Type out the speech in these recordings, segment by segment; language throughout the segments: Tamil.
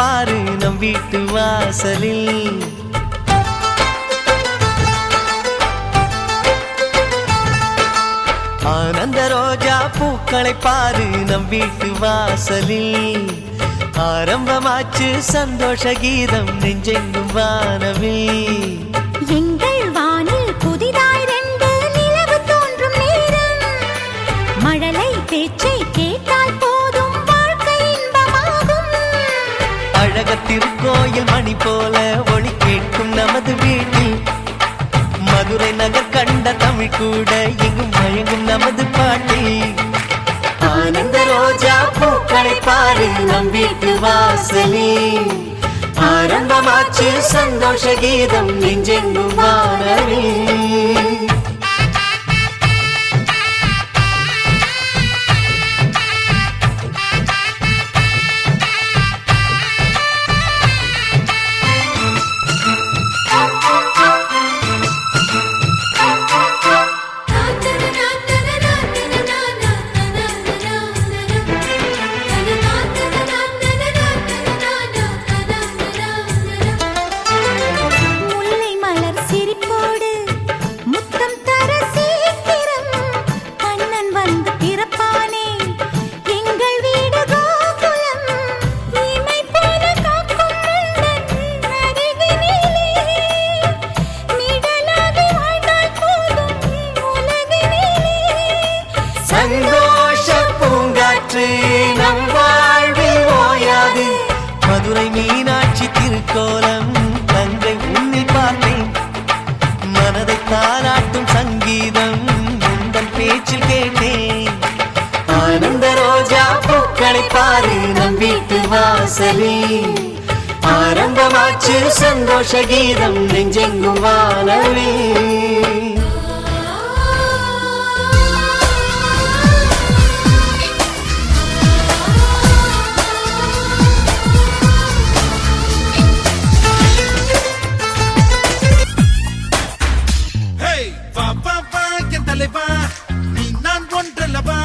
பாரு நம் வீட்டு வாசலில். ஆனந்த ரோஜா பூக்களை பாரு நம் வீட்டு வாசலில். ஆரம்பமாச்சு சந்தோஷ கீதம் நெஞ்செங்கும் வானவில். எங்கள் வானில் புதிதாய் ரெண்டு நிலவு தோன்றும் நேரம். மழலை பேச்சை கேட்டால் போதும் வாழ்க்கை இன்பமாகும். அழக திருக்கோயில் மணி போல ஒளி கேட்கும் நமது வீட்டில். மதுரை நகர் கண்ட தமிழ் கூட எங்கும் மயங்கும் நமது பாட்டில். ஆனந்த ரோஜா பூக்களை பாரு நம் வீட்டு வாசலில். ஆரம்பமாச்சு சந்தோஷ கீதம் நெஞ்செங்கும் வானவில். சந்தோஷ பூங்காற்று நம் வாழ்வில் ஓயாது. மதுரை மீனாட்சி திருக்கோலம் தங்கை உன்னில் பார்த்தேன். மனதை தாராட்டும் சங்கீதம் உந்தன் பேச்சில் கேட்டேன். ஆனந்த ரோஜா பூக்களை பாரு நம் வீட்டு வாசலில். ஆரம்பமாச்சு சந்தோஷ கீதம் நெஞ்செங்கும் வானவில். நீ நான் ஒன்றல்லவா,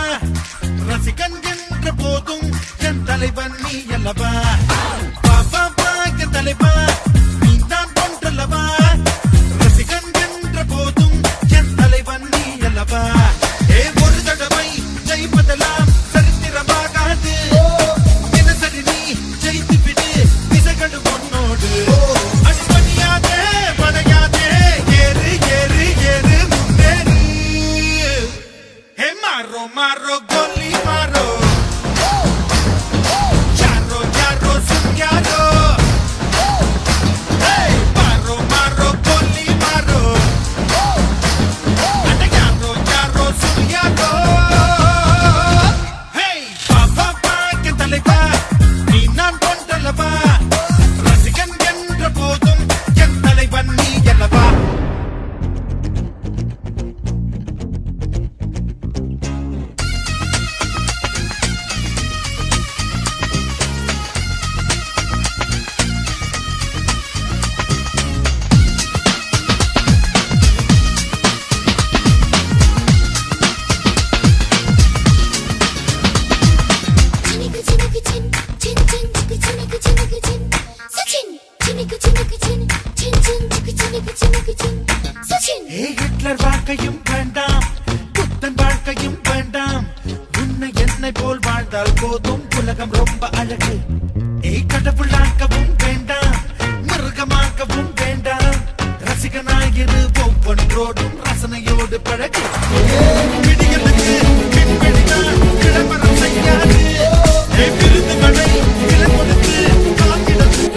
ரசிகன் என்ற போதும் என் தலைவன் நீ அல்லவா. பாபா என் தலைவா, நீ நான் ஒன்றல்லவா, ரசிகன் என்ற போதும் என் தலைவன் நீ அல்லவா. ஒரு தடவை ஜெயிப்பதெல்லாம் சரித்திரமாகாது. தினசரி நீ ஜெயித்து விடு, திசைகள் உன்னோடு. அடிப்பணியாதே படையாதே, ஏறு ஏறு ஏறு முன்னேறு. Marro, marro, goli, marro. Charro, charro, sugiaro. Hey, marro, marro, goli, marro. Anda, charro, charro, sugiaro. Hey, papa, que taleba, ni nan kontalaba. Rasikan endra podum, ken taleban ni yalaba. Hitler வாழ்க்கையும் வேண்டாம், புத்தன் வாழ்க்கையும் வேண்டாம். உன்னை என்னை போல் வாழ்ந்தால் போதும், உலகம் ரொம்ப அழகு. கடவுளாக்கவும் வேண்டாம், மிருகமாக்கவும் வேண்டாம். ரசிகனாயிரு, ஒவ்வொன்றோடும் ரசனையோடு பழகு. விடியலுக்கு பின்வெளிதான் விளம்பரம் செய்யாது. விருதுகளை விலை கொடுத்து காத்திடது.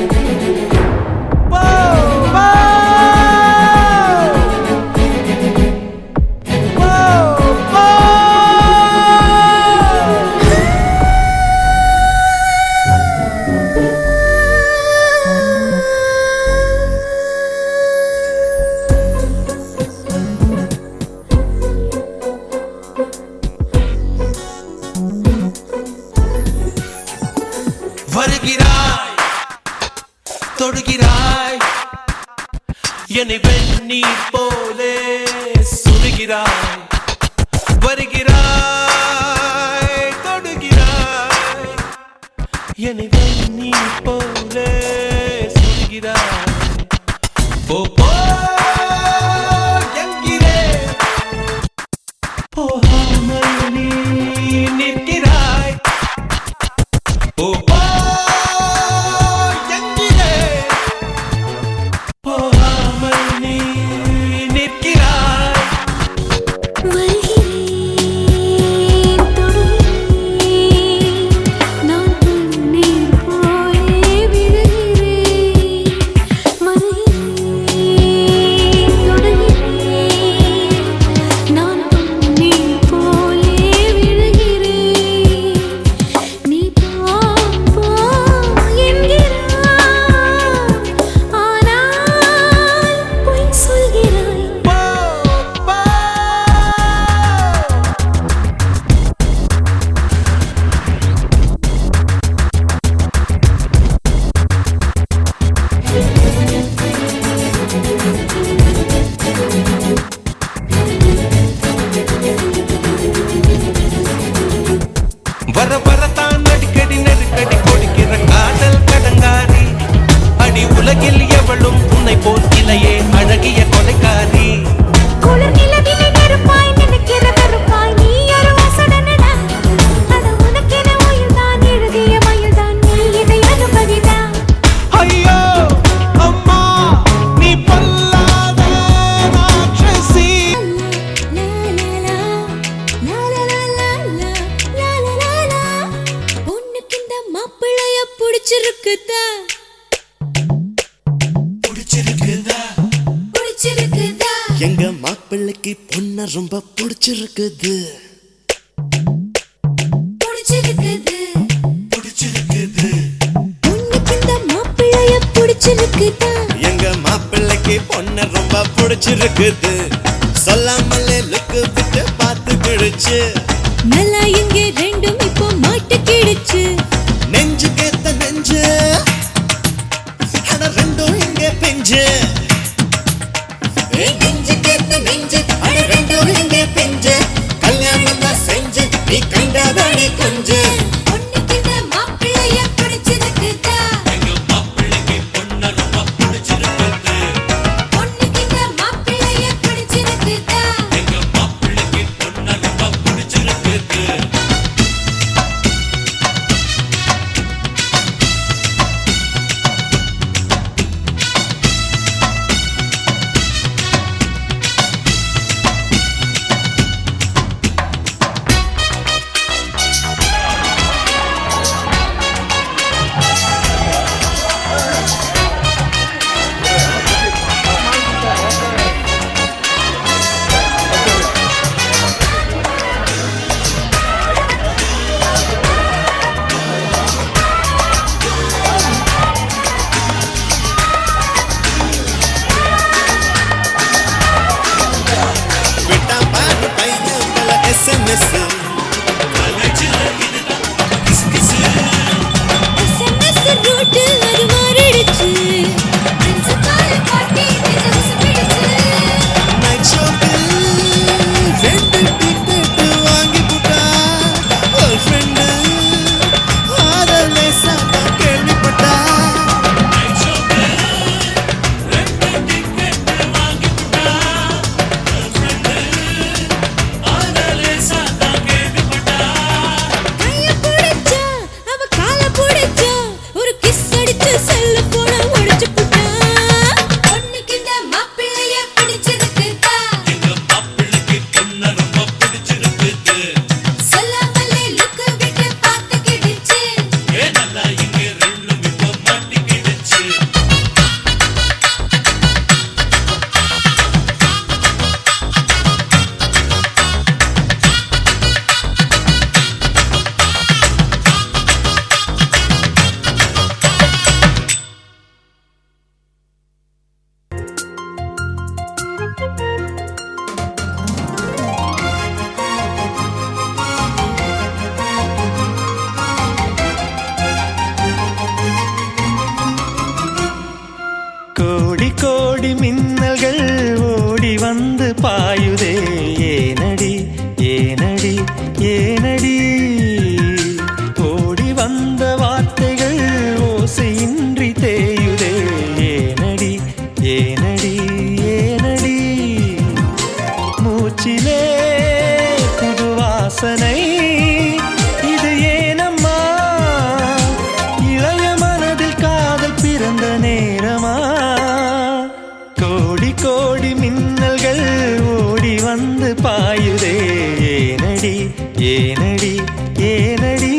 வருகிறாய், தொடுகிறாய், என்னை வெந்நீர் போலே சுடுகிறாய். வருகிறாய், தொடுகிறாய், என்னை வெந்நீர் போலே பிடிச்சிருக்குதா பிடிச்சிருக்குதா பிடிச்சிருக்குதா எங்க மாப்பிள்ளைக்கு பொண்ண ரொம்ப பிடிச்சிருக்குது பிடிச்சிருக்குது பிடிச்சிருக்குது உனக்கு இந்த மாப்பிள்ளைய பிடிச்சிருக்குதா எங்க மாப்பிள்ளைக்கு பொண்ண ரொம்ப பிடிச்சிருக்குது சொல்லாமலே லுக்கு விட்டு பார்த்து கிழிச்சு நல்லா இங்க ரெண்டும் இப்போ மாட்டுக்கிடுச்சு நெஞ்சு கேத்த நெஞ்சு அட ரெண்டும் இங்கே பெஞ்சு நெஞ்சு கேத்த நெஞ்சு அட ரெண்டும் இங்கே பெஞ்சு கல்யாணம் தான் செஞ்சு நீ கண்டாதானே கொஞ்சு உனக்கு இந்த மாப்பிள்ளைய பிடிச்சிருக்குதா எங்க மாப்பிள்ளைக்கு பொண்ண ரொம்ப பிடிச்சிருக்குது உனக்கு இந்த மாப்பிள்ளைய பிடிச்சிருக்குதா எங்க மாப்பிள்ளைக்கு பொண்ண ரொம்ப பிடிச்சிருக்குது விட்டா பாரு பையன் பல SMS SMS ரூட் அது மாறிடுச்சு ஃப்ரெண்ட்ஸ் கால் காட்டி நிஜம் பிடிச்சு நைட் ஷோக்கு ரெண்டு டிக்கெட் வாங்கி போட்டா ஒரு ஃப்ரெண்டு ஆதல் லேசா தான் கேள்விப்பட்டா கைய புடிச்சா அவ கால புடிச்சா ஒரு கிஸ் அடிச்சு செல்ல போன உடைச்சு புட்டா உனக்கு இந்த மாப்பிள்ளைய பிடிச்சிருக்குதா எங்க மாப்பிள்ளைக்கு பொண்ண ரொம்ப பிடிச்சிருக்குது சொல்லாமலே லுக்கு விட்டு பார்த்துக்கிடுச்சு ஏ நல்லா இங்க ரெண்டும் இப்போ மாட்டிக்கிடுச்சு கோடி கோடி மின்னல்கள் ஓடி வந்து பாயுதே ஏனடி ஏனடி ஏனடி ஓடி வந்த வார்த்தைகள் ஓசையின்றி தேயுதே ஏனடி ஏனடி ஏனடி மூச்சிலே புது வாசனை இது ஏனம்மா இளைய மனதில் காதல் பிறந்த நேரமா கோடி கோடி மின்னல்கள் ஓடி வந்து பாயுதே ஏனடி ஏனடி ஏனடி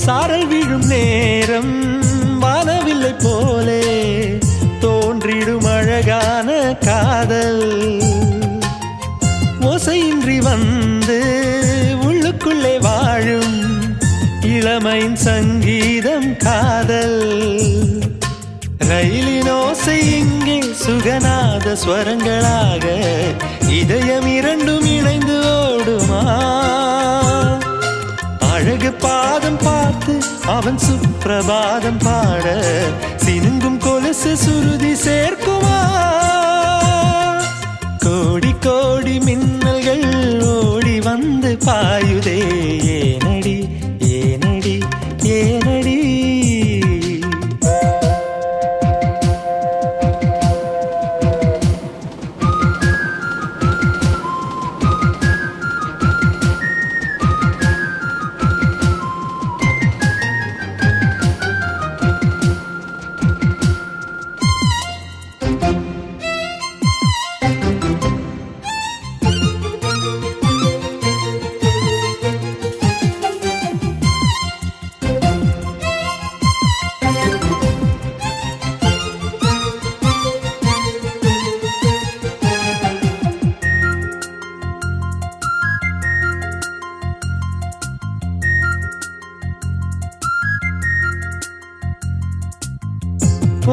சாரல் விழும் நேரம் வானவில்லை போலே தோன்றிடும் அழகான காதல் ஓசையின்றி வந்து உள்ளுக்குள்ளே வாழும் இளமையின் சங்கீதம் காதல் ரயிலின் ஓசை இங்கே சுகநாத ஸ்வரங்களாக இதயம் இரண்டும் இணைந்து ஓடுமா அழகு பாதம் பார்த்து அவன் சுப்பிரபாதம் பாட சினுங்கும் கொலுசு சுருதி சேர்க்குமா கோடி கோடி மின்னல்கள் ஓடி வந்து பாயுதே ஏனடி ஏனடி ஏனடி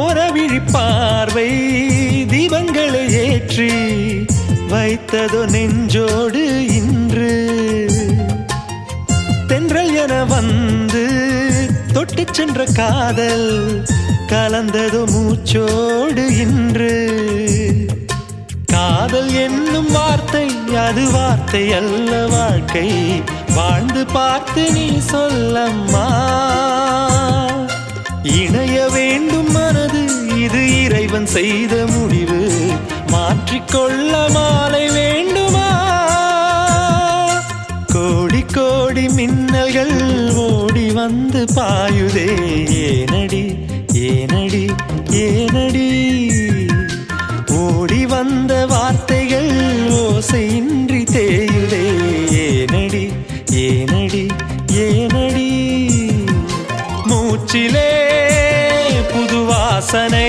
ஒரவிழி பார்வை தீபங்களை ஏற்றி வைத்ததோ நெஞ்சோடு இன்று தென்றல் என வந்து தொட்டு சென்ற காதல் கலந்ததோ மூச்சோடு இன்று காதல் என்னும் வார்த்தை அது வார்த்தை அல்ல வாழ்க்கை வாழ்ந்து பார்த்து நீ சொல்லம்மா இணைய வேண்டும் மனது இது இறைவன் செய்த முடிவு மாற்றிக்கொள்ள மாலை வேண்டுமா கோடி கோடி மின்னல்கள் ஓடி வந்து பாயுதே ஏனடி ஏனடி ஏனடி ஓடி வந்த வார்த்தைகள் ஓசையின்றி தேயுதே ஏனடி ஏனடி ஏனடி மூச்சிலே புது வாசனை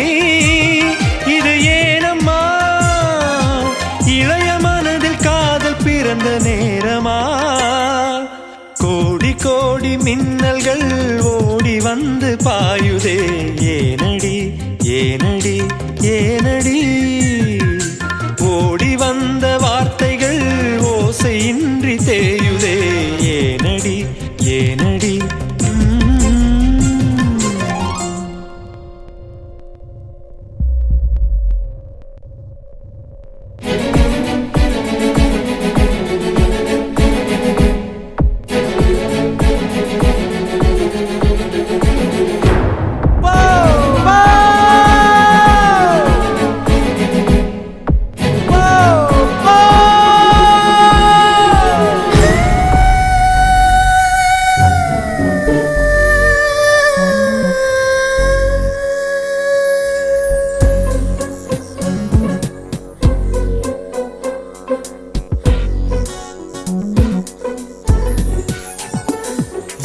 இது ஏனம்மா இளைய மனதில் காதல் பிறந்த நேரமா கோடி கோடி மின்னல்கள் ஓடி வந்து பாயுதே ஏனடி ஏனடி ஏனடி ஓடி வந்த வார்த்தைகள் ஓசையின்றி தேயுதே ஏனடி ஏனடி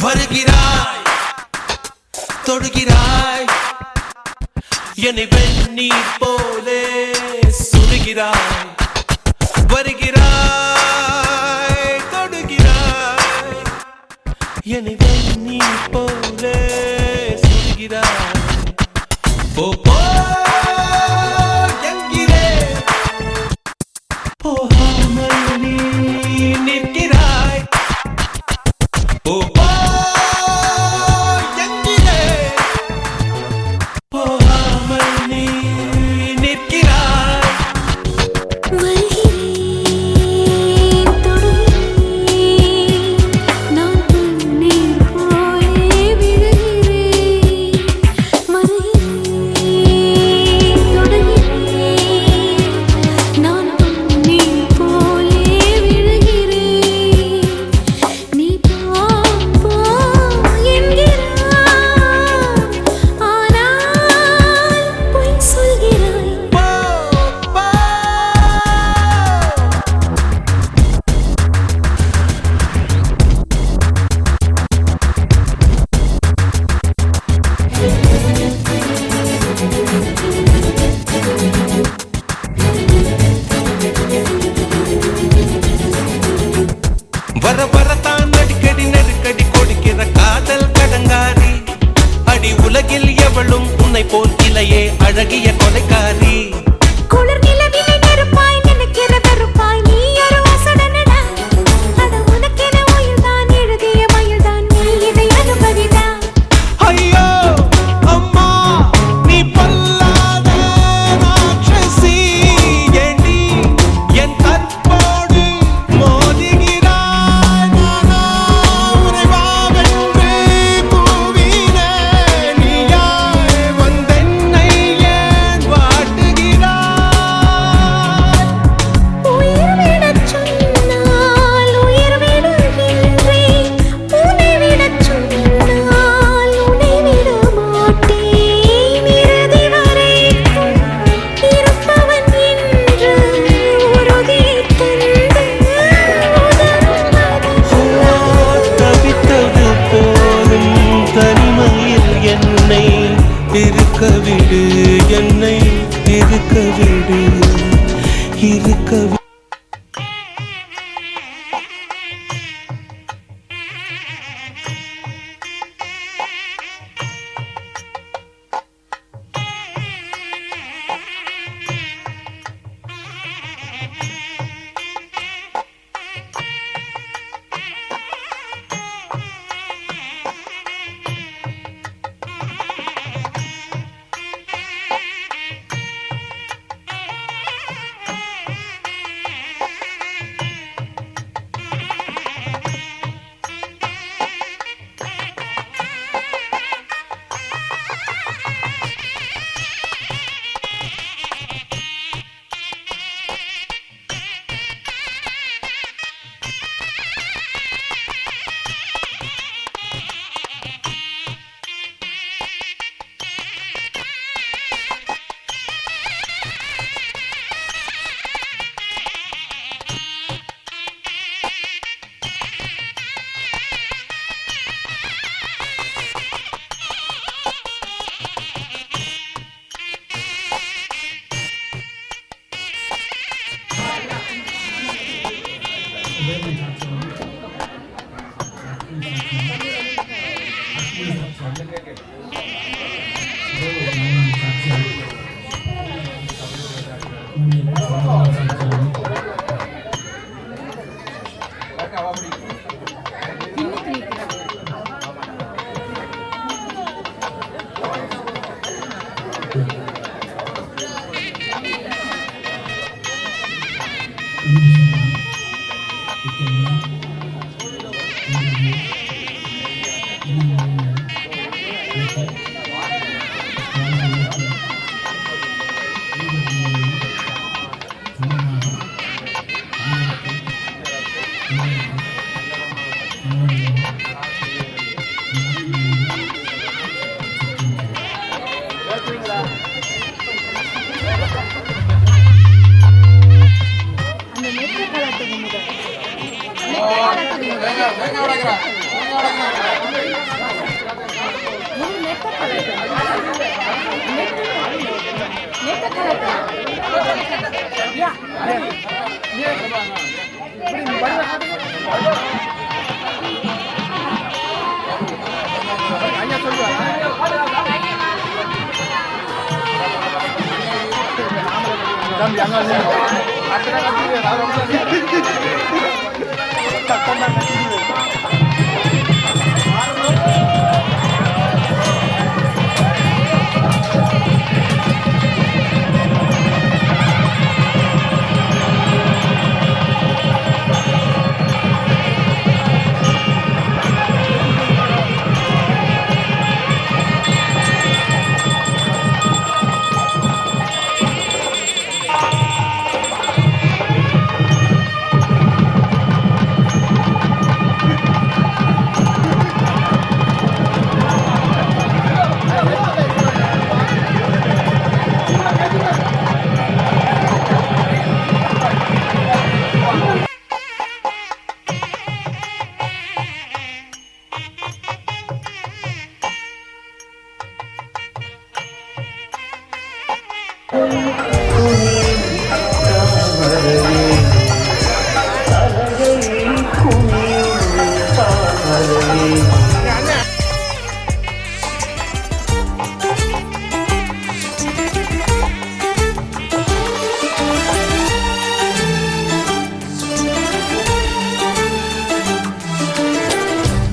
வருகிறாய் தொடுகிறாய் என்னை வெந்நீர் போலே சுடுகிறாய் வருகிறாய் தொடுகிறாய் என்னை வெந்நீர் போலே சுடுகிறாய் போ போ என்கிறேன் போகாமல் நீ நிற்கிறாய் போ போ வரத்தான் அடிக்கடி நெருக்கடி கொடுக்கிற காதல் கடங்காரி அடி உலகில் எவளும் உன்னை போல் இலையே அழகிய கொலைக்காரி குளிர் நிலவினை நெருப்பாய் நினைக்கிற வெறுப்பாய் நீ ஒரு வாசடனடா அட உனக்கென உயிர்தான் எழுதிய மயில்தான் நீ இதை அனுபவிடா ஐயோ அம்மா நீ பல்லாத ராட்சசி ஏண்டி என் கற்போடு மோதுகிறாய் நானா உறைவாவென்று பூவினே நீயாய் வந்தென்னை ஏன் வாட்டுகிறாய் உயிர் விடச் சொன்னால் உயிர் விடுகின்றேன் உன்னை விடச் சொன்னால் உன்னை விட மாட்டேன் இறுதி வரைக்கும் இருப்பவன் என்று உறுதி தந்து தவித்தது போதும் தனிமையில் என்னை இருக்க விடு என்னை இருக்க விடு இருக்க விடு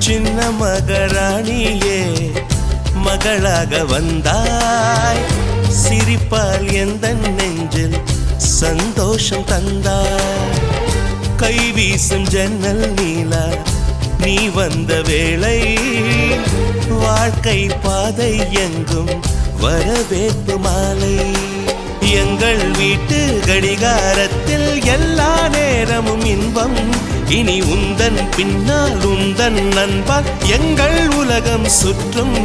சின்ன மகராணியே மகளாக வந்தாய், சிரிப்பால் எந்த நெஞ்சில் சந்தோஷம் தந்தாய். கை வீசும் ஜன்னல் நீலா நீ வந்த வேளை, வாழ்க்கை பாதை எங்கும் வரவேற்பு மாலை. எங்கள் வீட்டு கடிகாரத்தில் எல்லா நேரமும் இன்பம், இனி உந்தன் பின்னால் உந்தன் நண்பால் எங்கள் உலகம் சுற்றும்.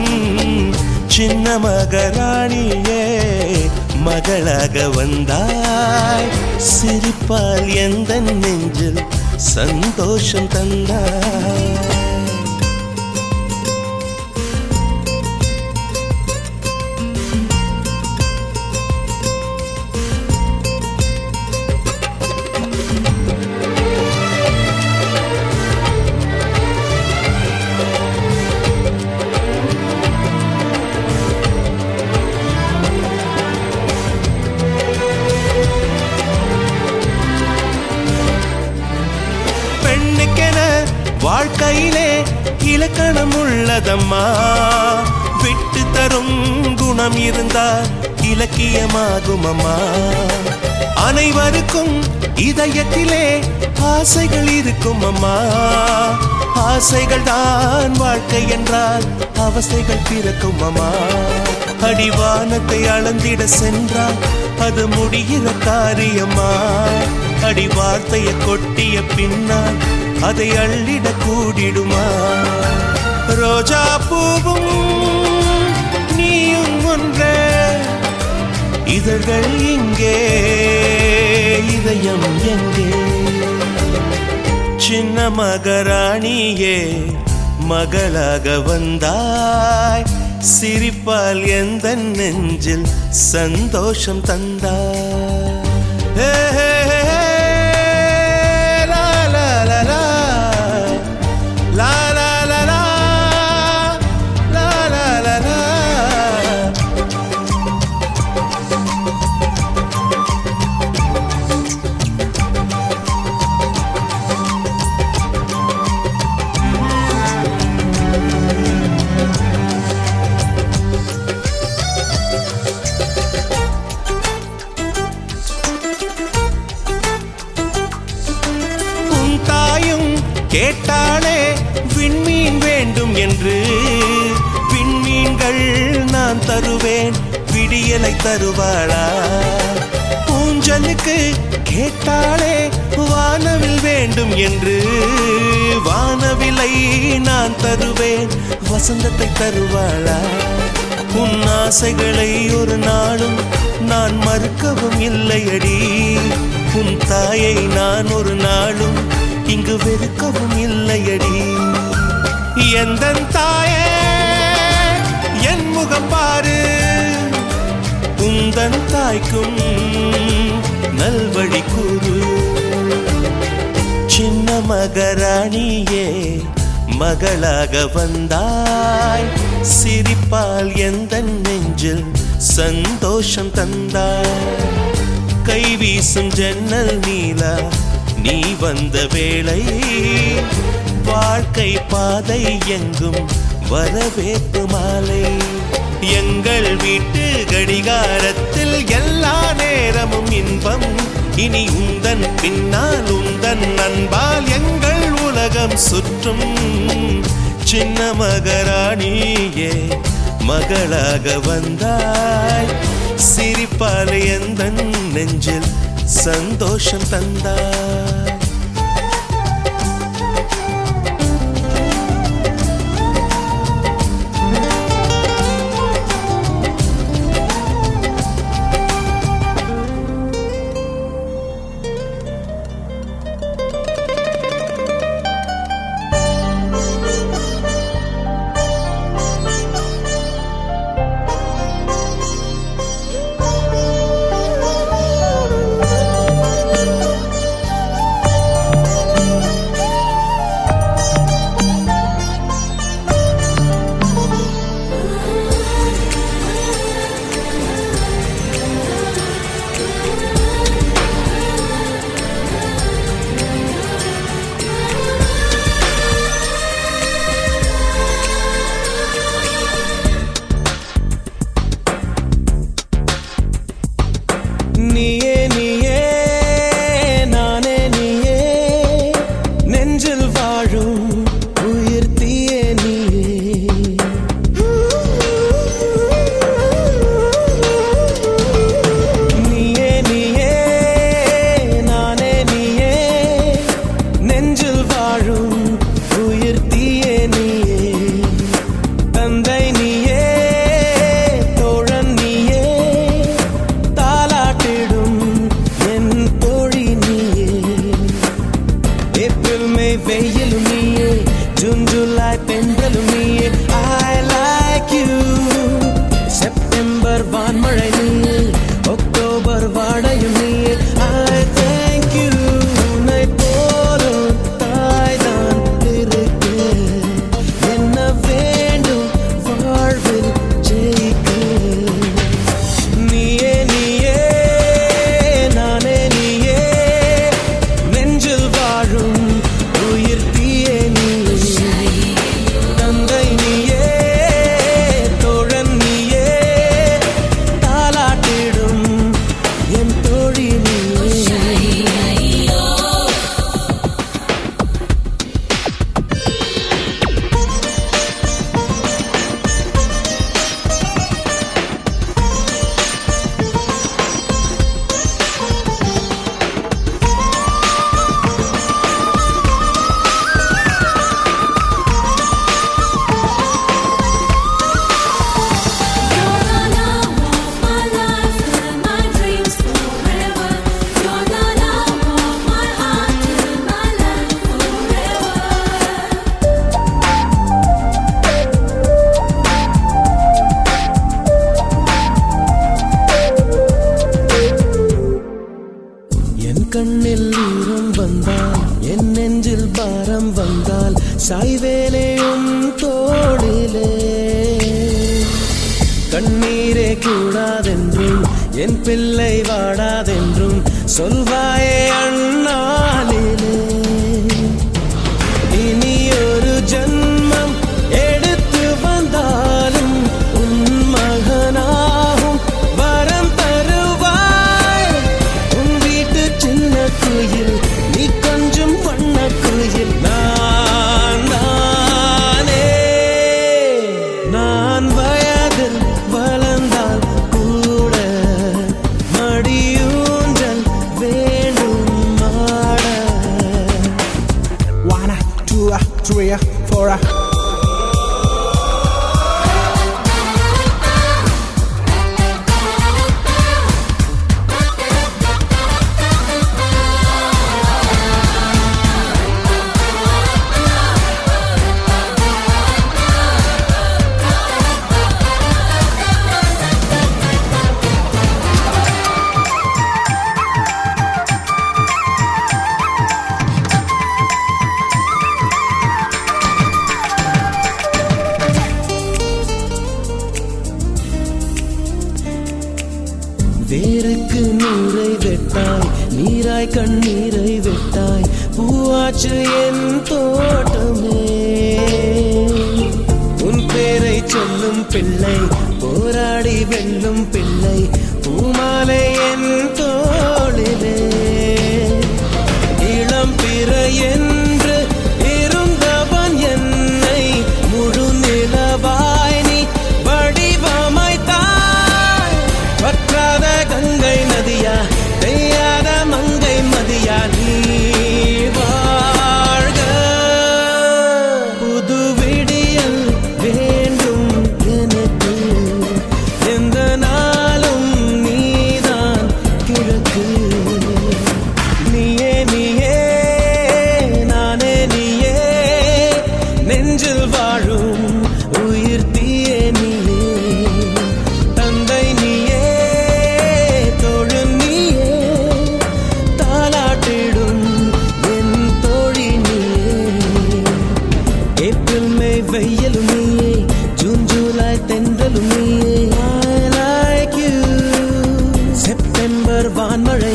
சின்ன மகராணியே மகளாக வந்தாய், சிரிப்பால் எந்த நெஞ்சில் சந்தோஷம் தந்தாய். வாழ்க்கையிலே இலக்கணம் உள்ளதம்மா, விட்டு தரும் குணம் இருந்தால் இலக்கியமாகும் அம்மா. அனைவருக்கும் இதயத்திலே ஆசைகள் இருக்கும் அம்மா, ஆசைகள் தான் வாழ்க்கை என்றால் அவசைகள் பிறக்கும் அம்மா. அடிவானத்தை அளந்திட சென்றால் அது முடிகிற காரியம்மா, அடி வார்த்தையை கொட்டிய பின்னால் அதை அள்ளிட கூடிடுமா. ரோஜா பூவும் நீயும் ஒன்றே, இதழ்கள் இங்கே இதயம் எங்கே. சின்ன மகராணியே மகளாக வந்தாய், சிரிப்பால் எந்த நெஞ்சில் சந்தோஷம் தந்தாய். லா லா லா என்று விண்மீன்கள் நான் தருவேன் விடியலை தருவாளா ஊஞ்சலுக்கு கேட்டாளே வானவில் வேண்டும் என்று வானவிலை நான் தருவேன் வசந்தத்தை தருவாளா உன் ஆசைகளை ஒரு நாளும் நான் மறுக்கவும் இல்லையடி உன் தாயை நான் ஒரு நாளும் இங்கு வெறுக்கவும் இல்லையடி எந்தன் தாயே என் முகம் பாரு உந்தன் தாய்க்கும் நல்வழி கூறு சின்ன மகராணியே மகளாக வந்தாய் சிரிப்பால் எந்த நெஞ்சில் சந்தோஷம் தந்தாய் கை வீசும் ஜன்னல் நீலா நீ வந்த வேளை வாழ்க்கை பாதை எங்கும் வரவேற்பு மாலை எங்கள் வீட்டு கடிகாரத்தில் எல்லா நேரமும் இன்பம் இனி உந்தன் பின்னால் உந்தன் அன்பால் எங்கள் உலகம் சுற்றும் சின்ன மகராணியே மகளாக வந்தாய் சிரிப்பால் எந்த நெஞ்சில் சந்தோஷம் தந்தாய் கண்ணில் ஈரம் வந்தால் என் நெஞ்சில் பாரம் வந்தால் சாய்வேலையும் தோளிலே கண்ணீரே கூடாதென்றும் என் பிள்ளை வாடாதென்றும் சொல்வாயே அண்ணாலிலே இனி ஒரு ஜன்மம் எடுத்து வந்தாலும் உன் மகனாகும் வரம் தருவாய் உன் வீட்டு சின்ன குயில் நீ கொஞ்சம் வண்ண குயில் நான் தானே வேருக்கு நீரை வெட்டாய் நீராய் கண்ணீரை வெட்டாய் பூவாச்சு என் தோட்டமே உன் பேரை சொல்லும் பிள்ளை போராடி வெல்லும் பிள்ளை பூமாலை என் தோளிலே இளம் பிறை என்று இருந்தவன் என்னை முழு நிலவாய் நீ வடிவமைத்தாய் வற்றாத கங்கை நதியா பெய்யாத மங்கை மதியா நீ வாழ்க புது விடியல் வேண்டும் எனக்கு எந்த நாளும் நீதான் கிழக்கு நீயே நீயே நானே நீயே நெஞ்சில் வாழும் உயிர் தீயே நீயே தந்தை நீயே தோழு நீயே தாலாட்டிடும் என் தோழி நீயே ஏப்ரல் மே வெயிலும் நீயே ஜூன் ஜூலை தென்றலும் நீயே I like you செப்டம்பர் வான்மழை